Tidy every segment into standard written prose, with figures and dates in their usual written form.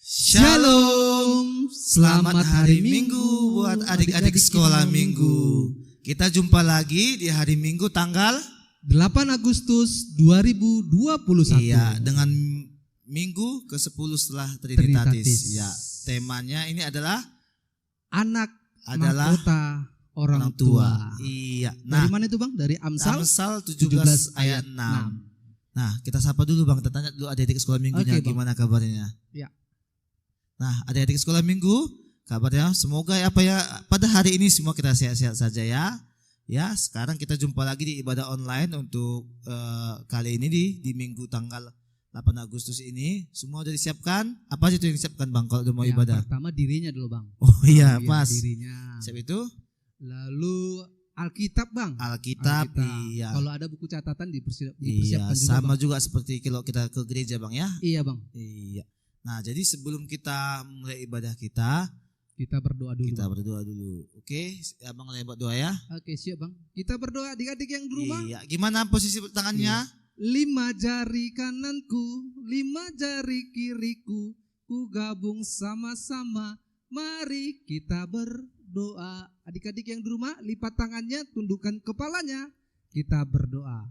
Shalom, selamat hari Minggu buat adik-adik sekolah Minggu. Kita jumpa lagi di hari Minggu tanggal 8 Agustus 2021. Iya, dengan Minggu ke-10 setelah Trinitatis. Ya, temanya ini adalah anak mahkota orang tua. Iya. Dari mana itu Bang? Dari Amsal 17 ayat 6. Nah, kita sapa dulu Bang, kita tanya dulu adik-adik sekolah Minggunya gimana kabarnya. Ya. Nah, adik-adik sekolah Minggu, kabarnya semoga pada hari ini semua kita sehat-sehat saja ya. Ya, sekarang kita jumpa lagi di ibadah online untuk kali ini di Minggu tanggal 8 Agustus ini. Semua sudah disiapkan? Apa aja itu yang disiapkan Bang kalau udah mau ibadah? Pertama dirinya dulu Bang. Oh iya, pas. Dirinya. Siap itu? Lalu Alkitab Bang. Alkitab. Iya. Kalau ada buku catatan dipersiapkan juga. Sama Bang. juga seperti kalau kita ke gereja Bang ya. Iya Bang. Iya. Nah, jadi sebelum kita mulai ibadah kita berdoa dulu. Kita berdoa dulu. Oke, Abang lebat doa ya. Oke, siap Bang. Kita berdoa adik-adik yang di rumah. Iya, gimana posisi tangannya? 5 jari kananku, 5 jari kiriku, ku gabung sama-sama. Mari kita berdoa. Adik-adik yang di rumah, lipat tangannya, tundukkan kepalanya. Kita berdoa.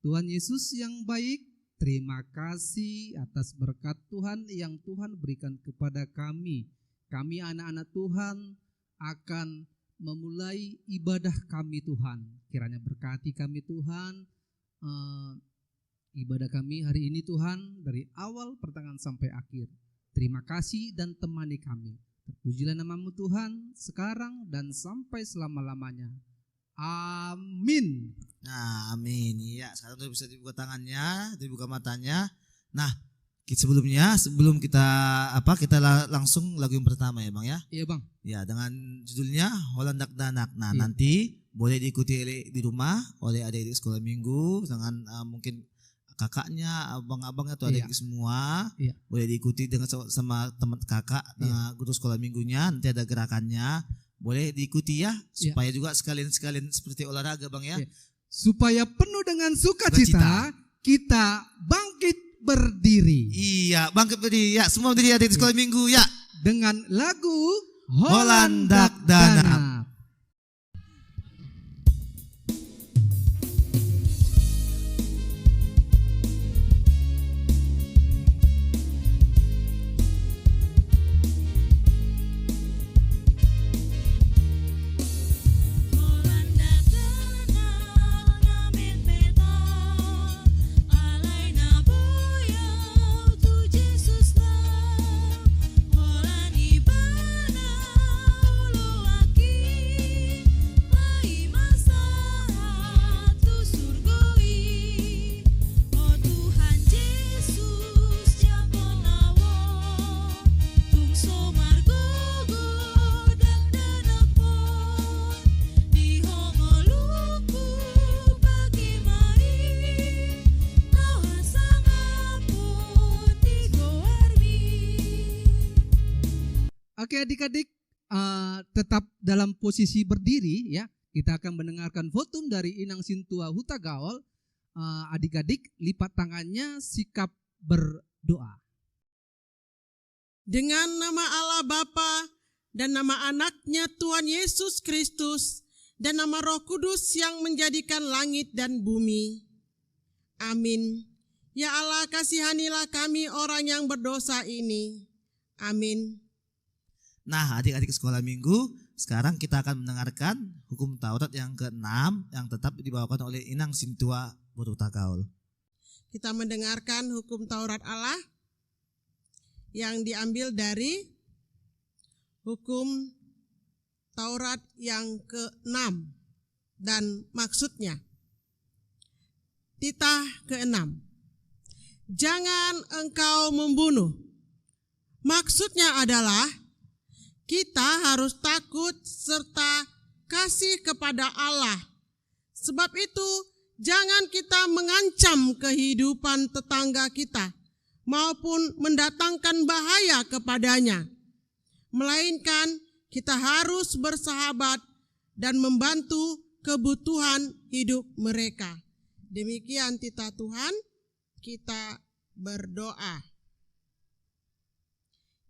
Tuhan Yesus yang baik, terima kasih atas berkat Tuhan yang Tuhan berikan kepada kami. Kami anak-anak Tuhan akan memulai ibadah kami Tuhan. Kiranya berkati kami Tuhan. Ibadah kami hari ini Tuhan dari awal pertengahan sampai akhir. Terima kasih dan temani kami. Terpujilah namamu Tuhan sekarang dan sampai selama-lamanya. Amin. Nah, amin. Ya, sekarang sudah bisa dibuka tangannya, dibuka matanya. Nah, sebelum kita langsung lagu yang pertama ya Bang ya. Iya Bang. Ya, dengan judulnya Holandak Danak. Nah, nanti boleh diikuti di rumah oleh adik-adik sekolah Minggu dengan mungkin kakaknya, abang-abangnya atau adik semua. Iya. Boleh diikuti dengan sama teman kakak dengan guru sekolah Minggunya. Nanti ada gerakannya. Boleh diikuti ya, supaya juga sekalian seperti olahraga Bang ya. Supaya penuh dengan sukacita, kita bangkit berdiri. Iya, bangkit berdiri ya, semua berdiri di sekolah Minggu ya. Dengan lagu Holandak Danak. Oke adik-adik, tetap dalam posisi berdiri ya. Kita akan mendengarkan votum dari Inang Sintua Huta Gaul. Adik-adik lipat tangannya, sikap berdoa. Dengan nama Allah Bapa dan nama anaknya Tuhan Yesus Kristus dan nama Roh Kudus yang menjadikan langit dan bumi. Amin. Ya Allah, kasihanilah kami orang yang berdosa ini. Amin. Nah, adik-adik sekolah Minggu, sekarang kita akan mendengarkan hukum Taurat yang ke-6 yang tetap dibawakan oleh Inang Sintua Huta Gaul. Kita mendengarkan hukum Taurat Allah yang diambil dari hukum Taurat yang ke-6 dan maksudnya. Titah ke-6. Jangan engkau membunuh. Maksudnya adalah kita harus takut serta kasih kepada Allah. Sebab itu, jangan kita mengancam kehidupan tetangga kita maupun mendatangkan bahaya kepadanya. Melainkan kita harus bersahabat dan membantu kebutuhan hidup mereka. Demikian titah Tuhan, kita berdoa.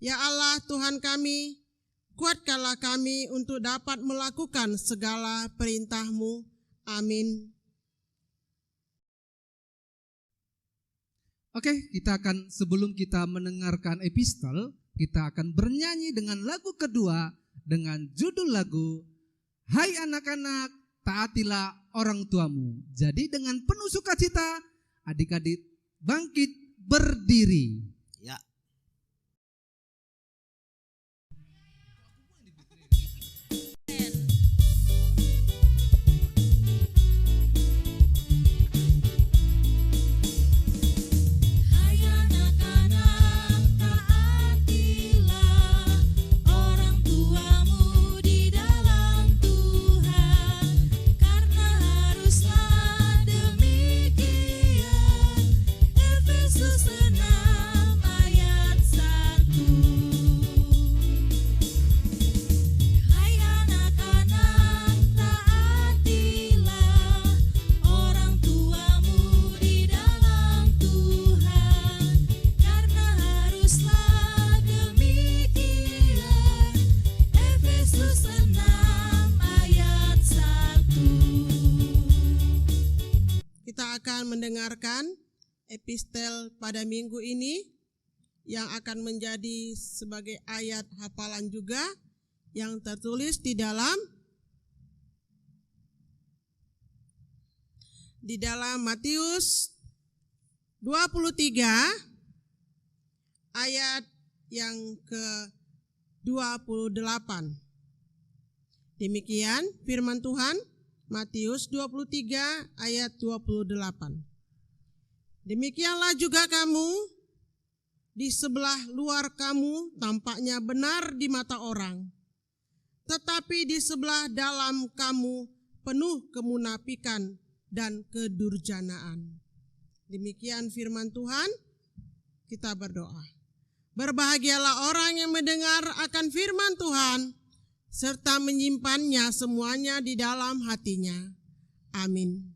Ya Allah Tuhan kami, kuatkanlah kami untuk dapat melakukan segala perintah-Mu. Amin. Oke, kita akan sebelum kita mendengarkan epistel, kita akan bernyanyi dengan lagu kedua dengan judul lagu Hai anak-anak, taatilah orang tuamu. Jadi dengan penuh sukacita, adik-adik bangkit berdiri. Ya. Mendengarkan epistel pada minggu ini yang akan menjadi sebagai ayat hafalan juga yang tertulis di dalam Matius 23 ayat yang ke-28. Demikian firman Tuhan, Matius 23 ayat 28. Demikianlah juga kamu, di sebelah luar kamu tampaknya benar di mata orang, tetapi di sebelah dalam kamu penuh kemunafikan dan kedurjanaan. Demikian firman Tuhan, kita berdoa. Berbahagialah orang yang mendengar akan firman Tuhan, serta menyimpannya semuanya di dalam hatinya. Amin.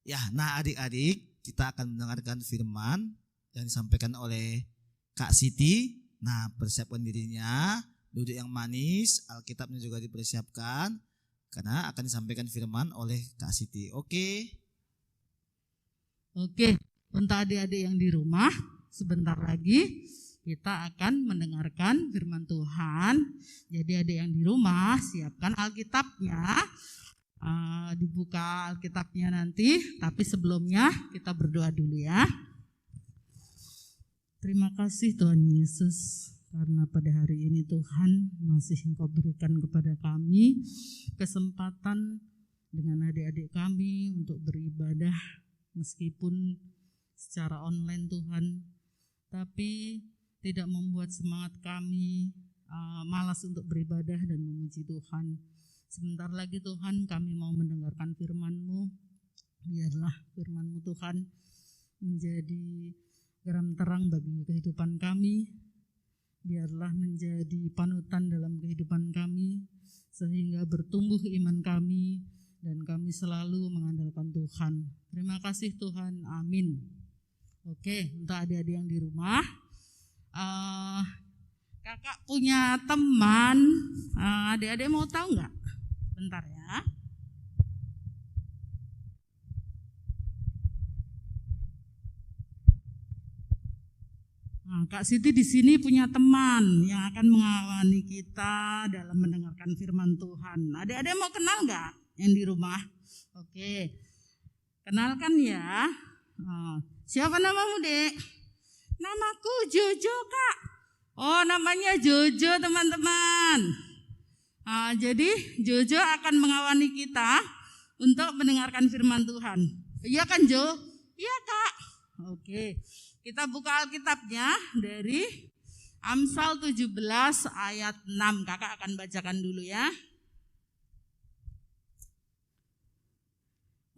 Ya, nah adik-adik, kita akan mendengarkan firman yang disampaikan oleh Kak Siti. Nah, persiapkan dirinya, duduk yang manis, Alkitabnya juga dipersiapkan, karena akan disampaikan firman oleh Kak Siti. Oke, untuk adik-adik yang di rumah, sebentar lagi kita akan mendengarkan firman Tuhan. Jadi adik yang di rumah, siapkan Alkitabnya. Dibuka Alkitabnya nanti, tapi sebelumnya kita berdoa dulu ya. Terima kasih Tuhan Yesus, karena pada hari ini Tuhan masih Engkau berikan kepada kami kesempatan dengan adik-adik kami untuk beribadah meskipun secara online Tuhan, tapi tidak membuat semangat kami malas untuk beribadah dan memuji Tuhan. Sebentar lagi Tuhan kami mau mendengarkan firman-Mu. Biarlah firman-Mu Tuhan menjadi garam terang bagi kehidupan kami. Biarlah menjadi panutan dalam kehidupan kami, sehingga bertumbuh iman kami dan kami selalu mengandalkan Tuhan. Terima kasih Tuhan, amin. Oke, untuk adik-adik yang di rumah, kakak punya teman, adik-adik mau tahu nggak? Bentar ya. Nah, Kak Siti di sini punya teman yang akan mengawani kita dalam mendengarkan firman Tuhan. Adik-adik mau kenal nggak yang di rumah? Oke, kenalkan ya. Siapa namamu, Dek? Namaku Jojo, Kak. Oh, namanya Jojo, teman-teman. Jadi Jojo akan mengawani kita untuk mendengarkan firman Tuhan. Iya kan Jo? Iya Kak. Oke, kita buka Alkitabnya dari Amsal 17 ayat 6. Kakak akan bacakan dulu ya.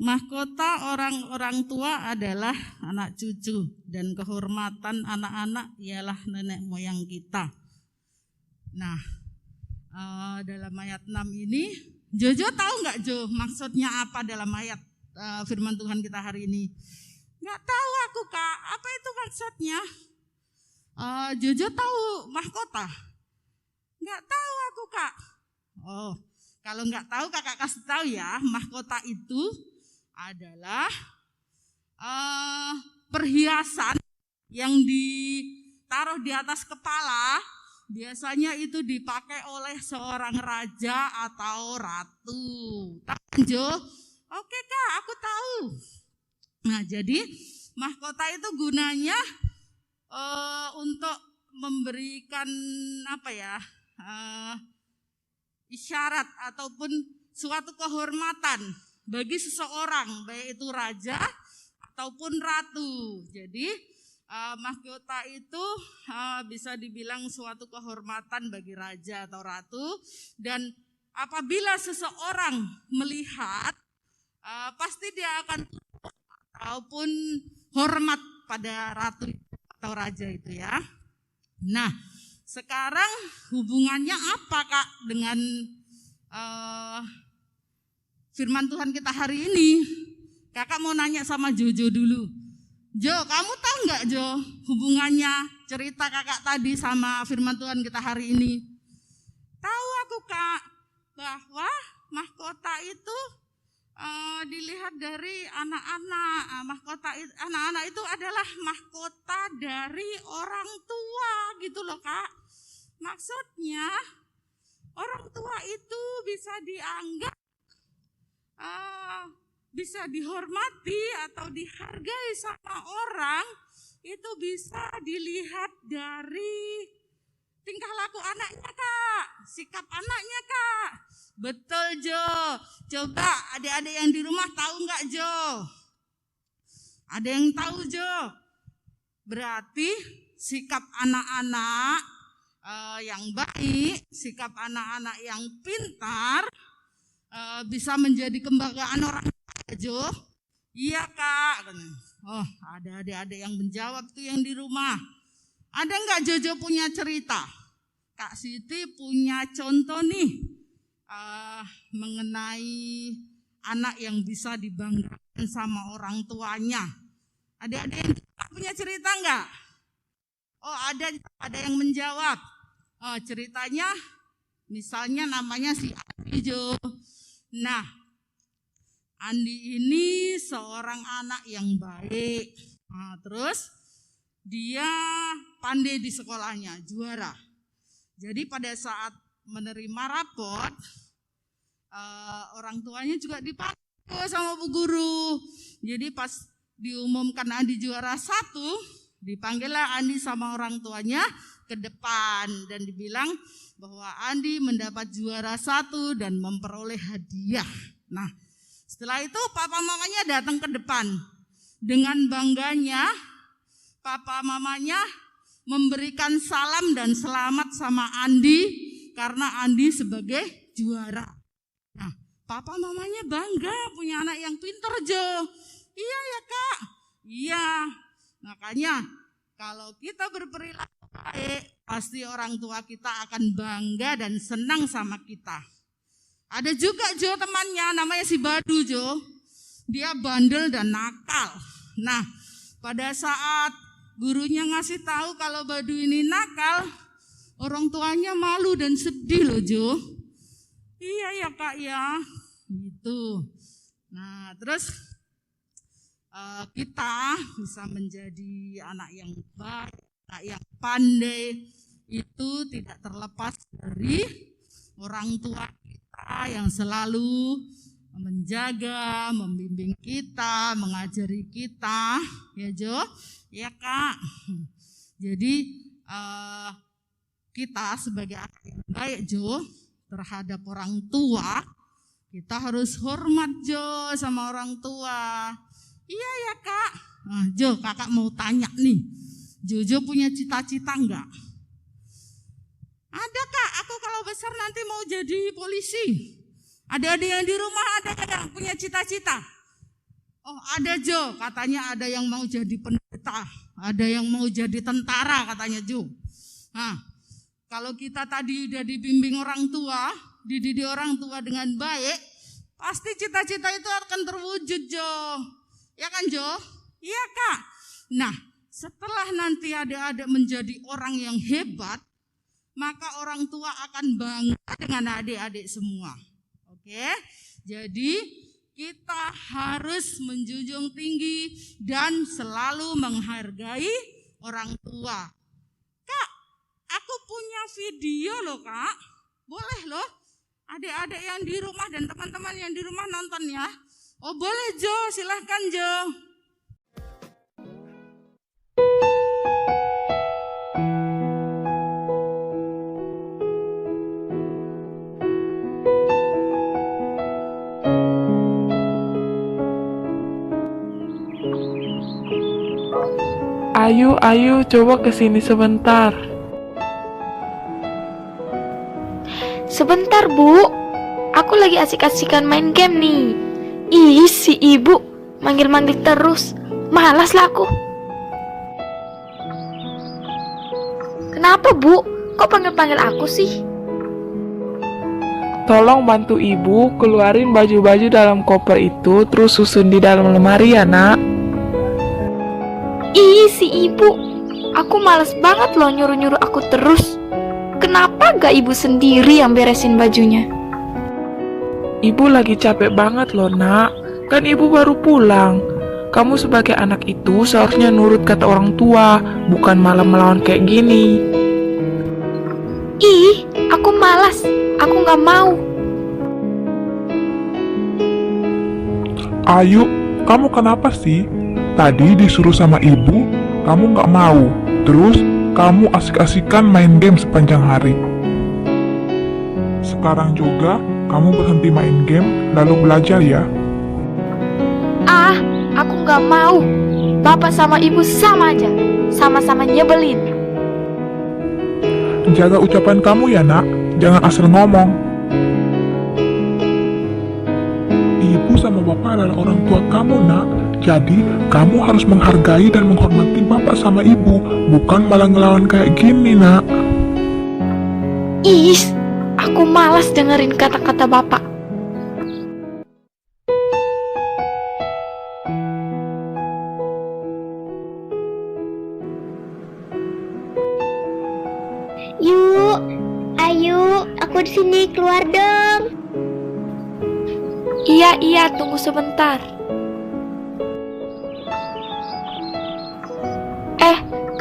Mahkota orang-orang tua adalah anak cucu, dan kehormatan anak-anak ialah nenek moyang kita. Nah, dalam ayat 6 ini, Jojo tahu nggak Jo maksudnya apa dalam ayat firman Tuhan kita hari ini? Nggak tahu aku Kak, apa itu maksudnya? Jojo tahu mahkota? Nggak tahu aku, Kak. Oh, kalau nggak tahu kakak kasih tahu ya, mahkota itu adalah perhiasan yang ditaruh di atas kepala. Biasanya itu dipakai oleh seorang raja atau ratu. Tahu, Jo? Oke, Kak, aku tahu. Nah, jadi mahkota itu gunanya untuk memberikan isyarat ataupun suatu kehormatan bagi seseorang, baik itu raja ataupun ratu. Jadi mahkota itu bisa dibilang suatu kehormatan bagi raja atau ratu, dan apabila seseorang melihat pasti dia akan ataupun hormat pada ratu atau raja itu ya. Nah, sekarang hubungannya apa, Kak, dengan firman Tuhan kita hari ini? Kakak mau nanya sama Jojo dulu. Jo, kamu tahu nggak, Jo, hubungannya cerita kakak tadi sama firman Tuhan kita hari ini? Tahu aku, Kak, bahwa mahkota itu dilihat dari anak-anak. Anak-anak itu adalah mahkota dari orang tua gitu loh, Kak. Maksudnya orang tua itu bisa dianggap bisa dihormati atau dihargai sama orang, itu bisa dilihat dari tingkah laku anaknya, Kak, sikap anaknya, Kak. Betul, Jo. Coba adik-adik yang di rumah tahu nggak, Jo? Ada yang tahu, Jo? Berarti sikap anak-anak yang baik, sikap anak-anak yang pintar bisa menjadi kebanggaan orang tua, Jo. Iya, Kak. Oh, ada adik-adik yang menjawab tuh yang di rumah. Ada nggak Jojo punya cerita? Kak Siti punya contoh nih mengenai anak yang bisa dibanggakan sama orang tuanya. Adik-adik yang punya cerita nggak? Oh, ada yang menjawab. Oh, ceritanya misalnya namanya si Andi, Jo. Nah, Andi ini seorang anak yang baik. Nah, terus dia pandai di sekolahnya, juara. Jadi pada saat menerima rapot, orang tuanya juga dipanggil sama Bu Guru. Jadi pas diumumkan Andi juara 1, dipanggillah Andi sama orang tuanya ke depan dan dibilang bahwa Andi mendapat juara 1 dan memperoleh hadiah. Nah, setelah itu papa mamanya datang ke depan. Dengan bangganya papa mamanya memberikan salam dan selamat sama Andi karena Andi sebagai juara. Nah, papa mamanya bangga punya anak yang pintar, Jo. Iya ya, Kak. Iya. Makanya kalau kita berperilaku baik, pasti orang tua kita akan bangga dan senang sama kita. Ada juga, Jo, temannya namanya si Badu, Jo. Dia bandel dan nakal. Nah, pada saat gurunya ngasih tahu kalau Badu ini nakal, orang tuanya malu dan sedih loh, Jo. Iya ya, Kak ya. Gitu. Nah, terus kita bisa menjadi anak yang baik, anak yang pandai, itu tidak terlepas dari orang tua kita yang selalu menjaga, membimbing kita, mengajari kita, ya Jo, ya Kak. Jadi kita sebagai anak yang baik, Jo, terhadap orang tua, kita harus hormat, Jo, sama orang tua. Iya ya, Kak. Nah, Jo, kakak mau tanya nih, Jojo punya cita-cita enggak? Ada, Kak, aku kalau besar nanti mau jadi polisi. Ada yang di rumah ada yang punya cita-cita? Oh, ada, Jo, katanya ada yang mau jadi pendeta, ada yang mau jadi tentara katanya, Jo. Nah, kalau kita tadi udah dibimbing orang tua, dididik orang tua dengan baik, pasti cita-cita itu akan terwujud, Jo. Ya kan, Jo? Iya, Kak. Nah, setelah nanti adik-adik menjadi orang yang hebat, maka orang tua akan bangga dengan adik-adik semua. Oke? Jadi kita harus menjunjung tinggi dan selalu menghargai orang tua. Kak, aku punya video loh Kak. Boleh loh adik-adik yang di rumah dan teman-teman yang di rumah nonton ya. Oh boleh Jo, silahkan Jo. Ayu, coba kesini sebentar. Sebentar Bu, aku lagi asik-asikan main game nih. Ih, si ibu manggil-manggil terus, malas lah aku. Kenapa Bu, kok panggil-panggil aku sih? Tolong bantu ibu keluarin baju-baju dalam koper itu, terus susun di dalam lemari ya nak. Ih, si ibu, aku malas banget loh nyuruh-nyuruh aku terus. Kenapa gak ibu sendiri yang beresin bajunya? Ibu lagi capek banget loh nak, kan ibu baru pulang. Kamu sebagai anak itu seharusnya nurut kata orang tua, bukan malah melawan kayak gini. Ih, aku malas, aku gak mau. Ayu, kamu kenapa sih? Tadi disuruh sama ibu, kamu nggak mau. Terus, kamu asik-asikan main game sepanjang hari. Sekarang juga, kamu berhenti main game, lalu belajar ya. Ah, aku gak mau. Bapak sama ibu sama aja, sama-sama nyebelin. Jaga ucapan kamu ya nak, jangan asal ngomong. Ibu sama bapak adalah orang tua kamu nak. Jadi, kamu harus menghargai dan menghormati bapak sama ibu, bukan malah ngelawan kayak gini, nak. Ih, aku malas dengerin kata-kata bapak. Yuk, ayo, aku di sini, keluar dong. Iya, tunggu sebentar.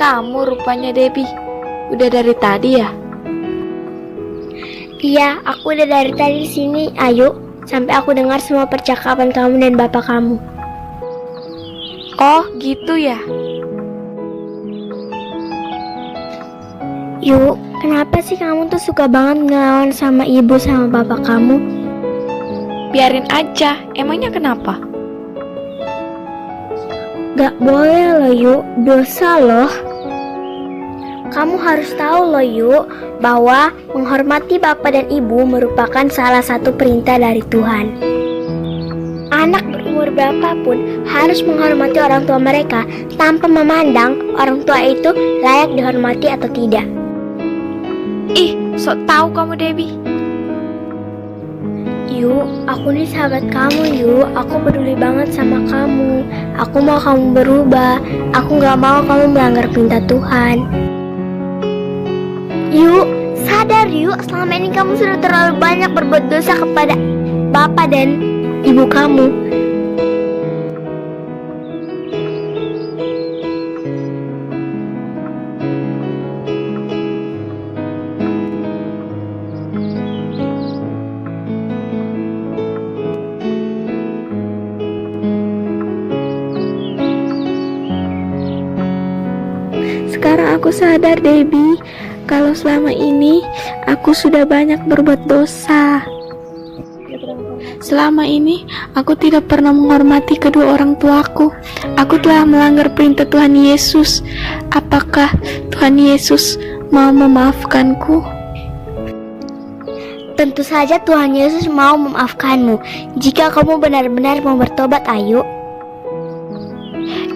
Kamu rupanya Debbie. Udah dari tadi ya? Iya, aku udah dari tadi di sini. Ayo, sampai aku dengar semua percakapan kamu dan bapak kamu. Oh, gitu ya? Yuk, kenapa sih kamu tuh suka banget ngelawan sama ibu sama bapak kamu? Biarin aja, emangnya kenapa? Gak boleh loh Yuk, dosa loh. Kamu harus tahu loh Yuk, bahwa menghormati bapak dan ibu merupakan salah satu perintah dari Tuhan. Anak berumur berapapun harus menghormati orang tua mereka tanpa memandang orang tua itu layak dihormati atau tidak. Ih, sok tahu kamu Debbie. Yuk, aku nih sahabat kamu Yuk, aku peduli banget sama kamu. Aku mau kamu berubah, aku gak mau kamu melanggar perintah Tuhan. Yuk, sadar Yuk, selama ini kamu sudah terlalu banyak berbuat dosa kepada bapak dan ibu kamu. Sekarang aku sadar Debbie, kalau selama ini aku sudah banyak berbuat dosa. Selama ini aku tidak pernah menghormati kedua orang tuaku. Aku telah melanggar perintah Tuhan Yesus. Apakah Tuhan Yesus mau memaafkanku? Tentu saja Tuhan Yesus mau memaafkanmu jika kamu benar-benar mau bertobat, Ayu.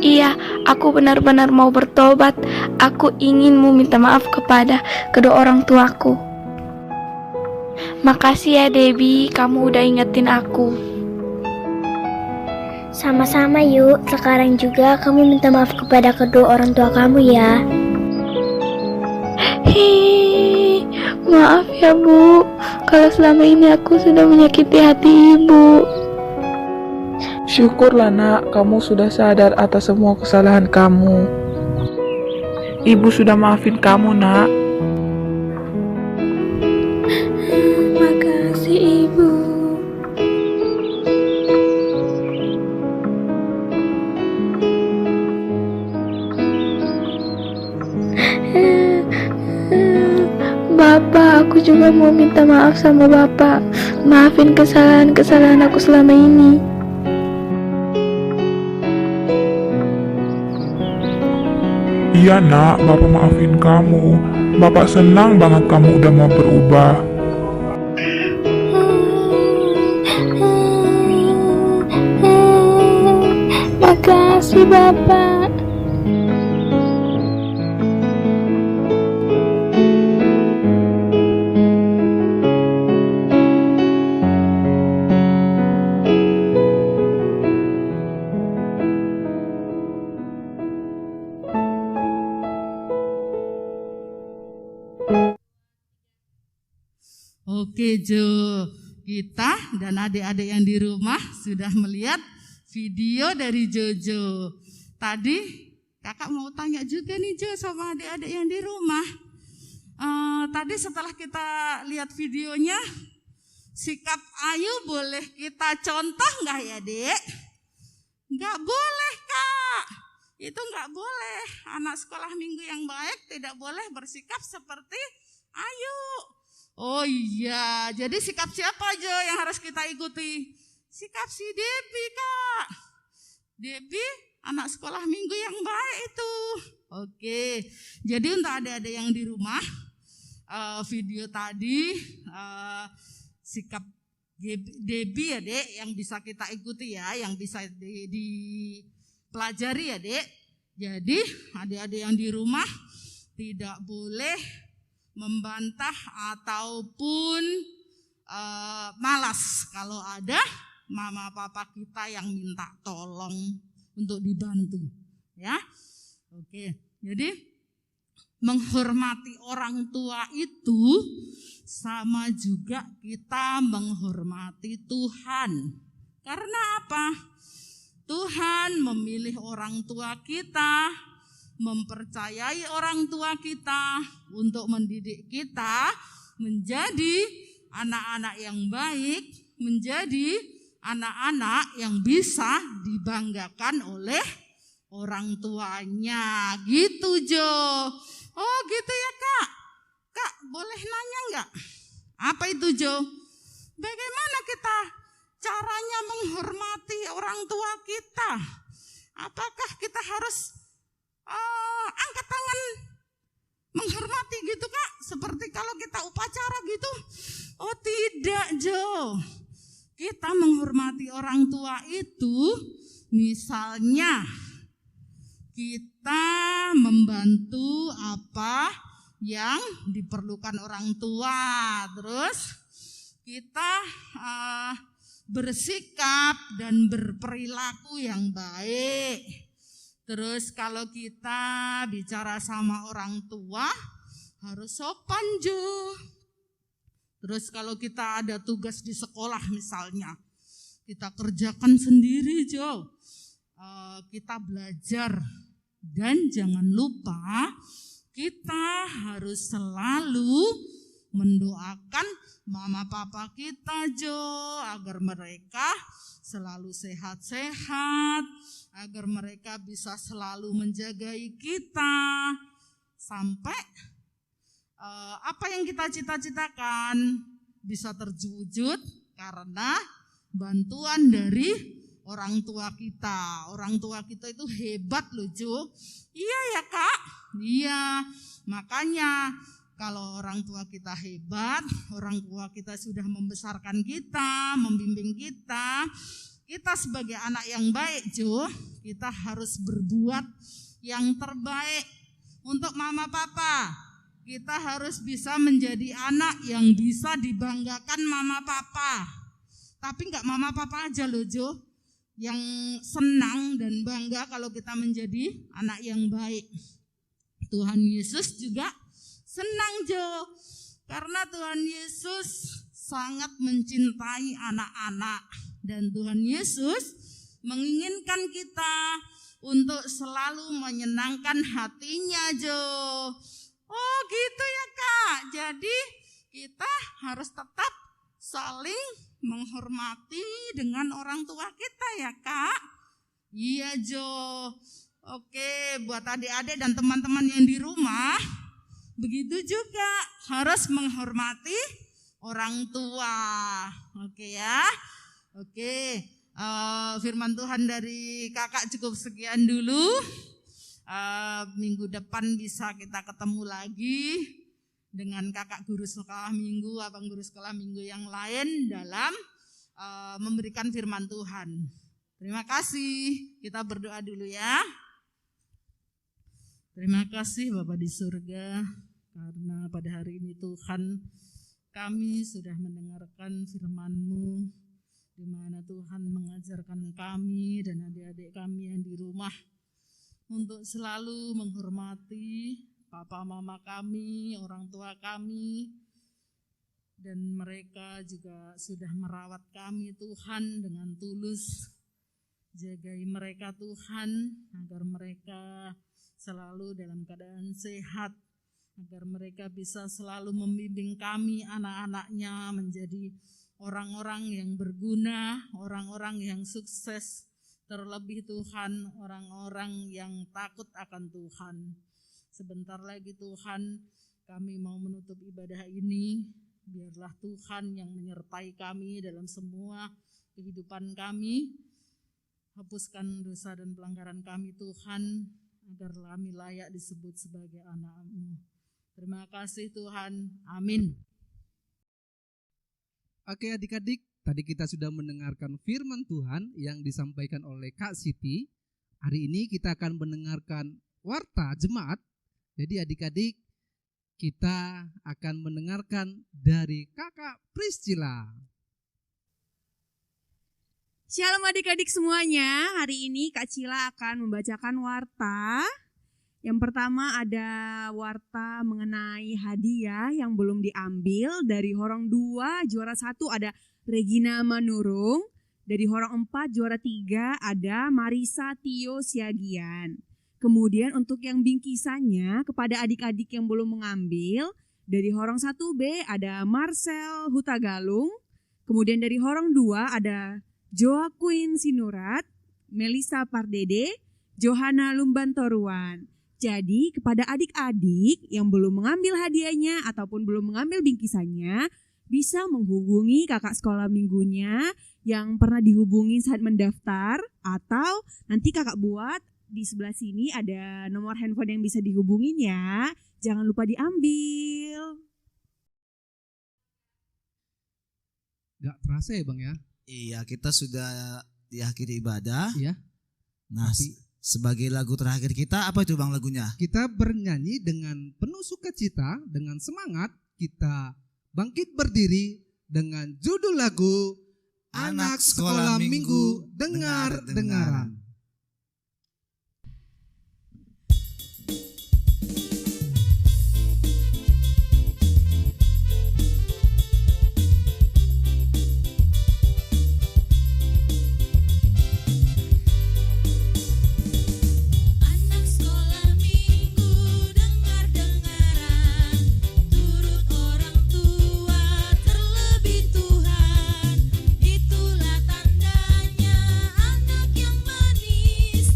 Iya, aku benar-benar mau bertobat. Aku ingin meminta maaf kepada kedua orang tuaku. Makasih ya Debbie, kamu udah ingetin aku. Sama-sama yuk, sekarang juga kamu minta maaf kepada kedua orang tua kamu ya. Maaf ya Bu, kalau selama ini aku sudah menyakiti hati Ibu. Syukurlah nak, kamu sudah sadar atas semua kesalahan kamu. Ibu sudah maafin kamu nak. Makasih Ibu. Bapak, aku juga mau minta maaf sama Bapak. Maafin kesalahan-kesalahan aku selama ini. Iya nak, Bapak maafin kamu. Bapak senang banget kamu udah mau berubah. Makasih Bapak. Oke Jo, kita dan adik-adik yang di rumah sudah melihat video dari Jojo. Tadi kakak mau tanya juga nih Jo sama adik-adik yang di rumah. Tadi setelah kita lihat videonya, sikap Ayu boleh kita contoh nggak ya Dek? Nggak boleh Kak, itu nggak boleh. Anak sekolah minggu yang baik tidak boleh bersikap seperti Ayu. Oh iya, jadi sikap siapa Jo yang harus kita ikuti? Sikap si Debi Kak. Debi anak sekolah minggu yang baik itu. Oke, jadi untuk adik-adik yang di rumah, video tadi sikap Debi ya Dek yang bisa kita ikuti ya, yang bisa dipelajari ya Dek. Jadi adik-adik yang di rumah tidak boleh membantah ataupun malas kalau ada mama papa kita yang minta tolong untuk dibantu ya. Oke, jadi menghormati orang tua itu sama juga kita menghormati Tuhan. Karena apa? Tuhan memilih orang tua kita, mempercayai orang tua kita untuk mendidik kita menjadi anak-anak yang baik, menjadi anak-anak yang bisa dibanggakan oleh orang tuanya. Gitu Jo. Oh gitu ya Kak. Kak boleh nanya enggak? Apa itu Jo? Bagaimana kita caranya menghormati orang tua kita? Apakah kita harus angkat tangan menghormati gitu Kak, seperti kalau kita upacara gitu? Oh tidak Jo, kita menghormati orang tua itu misalnya kita membantu apa yang diperlukan orang tua, terus kita bersikap dan berperilaku yang baik. Terus kalau kita bicara sama orang tua harus sopan Jo. Terus kalau kita ada tugas di sekolah misalnya, kita kerjakan sendiri Jo. Kita belajar dan jangan lupa kita harus selalu mendoakan mama papa kita Jo, agar mereka selalu sehat-sehat, agar mereka bisa selalu menjagai kita sampai apa yang kita cita-citakan bisa terwujud karena bantuan dari orang tua kita. Orang tua kita itu hebat loh Jo. Iya ya Kak? Iya, makanya kalau orang tua kita hebat, orang tua kita sudah membesarkan kita, membimbing kita, kita sebagai anak yang baik Jo, kita harus berbuat yang terbaik untuk mama papa. Kita harus bisa menjadi anak yang bisa dibanggakan mama papa. Tapi enggak mama papa aja loh Jo, yang senang dan bangga kalau kita menjadi anak yang baik. Tuhan Yesus juga senang Jo, karena Tuhan Yesus sangat mencintai anak-anak dan Tuhan Yesus menginginkan kita untuk selalu menyenangkan hatinya Jo. Oh gitu ya Kak, jadi kita harus tetap saling menghormati dengan orang tua kita ya Kak. Iya Jo. Oke, buat adik-adik dan teman-teman yang di rumah, begitu juga harus menghormati orang tua. Oke ya. Oke, firman Tuhan dari kakak cukup sekian dulu. Minggu depan bisa kita ketemu lagi dengan kakak guru sekolah minggu, abang guru sekolah minggu yang lain dalam memberikan firman Tuhan. Terima kasih, kita berdoa dulu ya. Terima kasih Bapa di surga, karena pada hari ini Tuhan kami sudah mendengarkan firman-Mu, di mana Tuhan mengajarkan kami dan adik-adik kami yang di rumah untuk selalu menghormati papa mama kami, orang tua kami, dan mereka juga sudah merawat kami Tuhan dengan tulus. Jagai mereka Tuhan, agar mereka selalu dalam keadaan sehat, agar mereka bisa selalu membimbing kami anak-anaknya menjadi orang-orang yang berguna, orang-orang yang sukses, terlebih Tuhan, orang-orang yang takut akan Tuhan. Sebentar lagi Tuhan, kami mau menutup ibadah ini. Biarlah Tuhan yang menyertai kami dalam semua kehidupan kami. Hapuskan dosa dan pelanggaran kami Tuhan, agar kami layak disebut sebagai anak-Mu. Terima kasih Tuhan. Amin. Oke adik-adik, tadi kita sudah mendengarkan firman Tuhan yang disampaikan oleh Kak Siti. Hari ini kita akan mendengarkan warta jemaat. Jadi adik-adik, kita akan mendengarkan dari Kakak Priscilla. Shalom adik-adik semuanya, hari ini Kak Cila akan membacakan warta. Yang pertama ada warta mengenai hadiah yang belum diambil. Dari Horong 2 juara 1 ada Regina Manurung. Dari Horong 4 juara 3 ada Marisa Tio Siagian. Kemudian untuk yang bingkisannya kepada adik-adik yang belum mengambil, dari Horong 1B ada Marcel Hutagalung. Kemudian dari Horong 2 ada Joaquin Sinurat, Melisa Pardede, Johanna Lumbantoruan. Jadi kepada adik-adik yang belum mengambil hadiahnya ataupun belum mengambil bingkisannya, bisa menghubungi kakak sekolah minggunya yang pernah dihubungi saat mendaftar, atau nanti kakak buat di sebelah sini ada nomor handphone yang bisa dihubungin ya. Jangan lupa diambil. Gak terasa ya Bang ya? Iya, kita sudah di akhir ibadah. Iya. Nah, sebagai lagu terakhir kita, apa itu Bang lagunya? Kita bernyanyi dengan penuh sukacita, dengan semangat. Kita bangkit berdiri dengan judul lagu Anak Sekolah Minggu Dengar-dengaran. Itulah tandanya anak yang manis.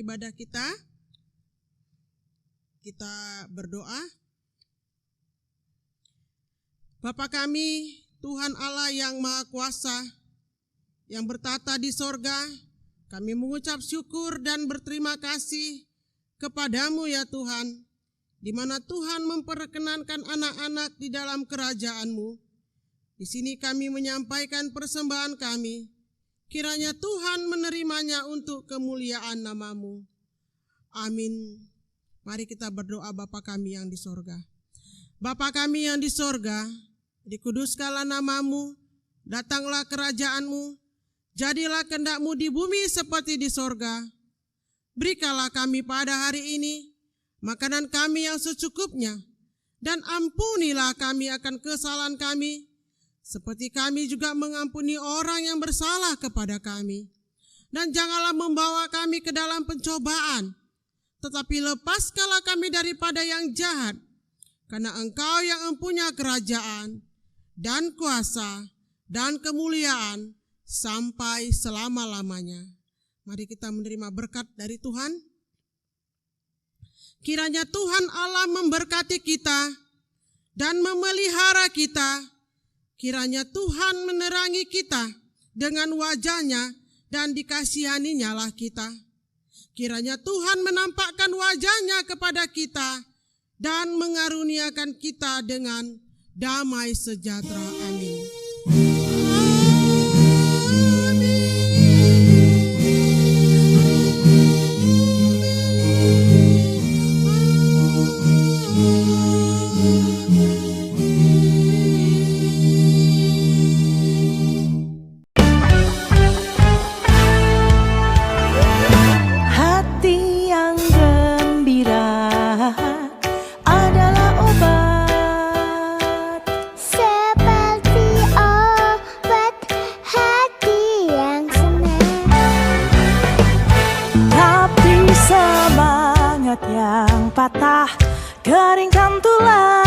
ibadah kita. Kita berdoa. Bapa kami, Tuhan Allah yang Maha Kuasa, yang bertata di sorga, kami mengucap syukur dan berterima kasih kepadamu ya Tuhan, di mana Tuhan memperkenankan anak-anak di dalam kerajaan-Mu. Di sini kami menyampaikan persembahan kami. Kiranya Tuhan menerimanya untuk kemuliaan nama-Mu. Amin. Mari kita berdoa. Bapa kami yang di sorga. Bapa kami yang di sorga, dikuduskanlah nama-Mu, datanglah kerajaan-Mu, jadilah kehendak-Mu di bumi seperti di sorga. Berikanlah kami pada hari ini makanan kami yang secukupnya, dan ampunilah kami akan kesalahan kami, seperti kami juga mengampuni orang yang bersalah kepada kami. Dan janganlah membawa kami ke dalam pencobaan, tetapi lepaskanlah kami daripada yang jahat, karena Engkau yang mempunyai kerajaan, dan kuasa, dan kemuliaan, sampai selama-lamanya. Mari kita menerima berkat dari Tuhan. Kiranya Tuhan Allah memberkati kita dan memelihara kita. Kiranya Tuhan menerangi kita dengan wajah-Nya dan dikasihaninya lah kita. Kiranya Tuhan menampakkan wajah-Nya kepada kita dan mengaruniakan kita dengan damai sejahtera. Amin. Yang patah, keringkan tulang.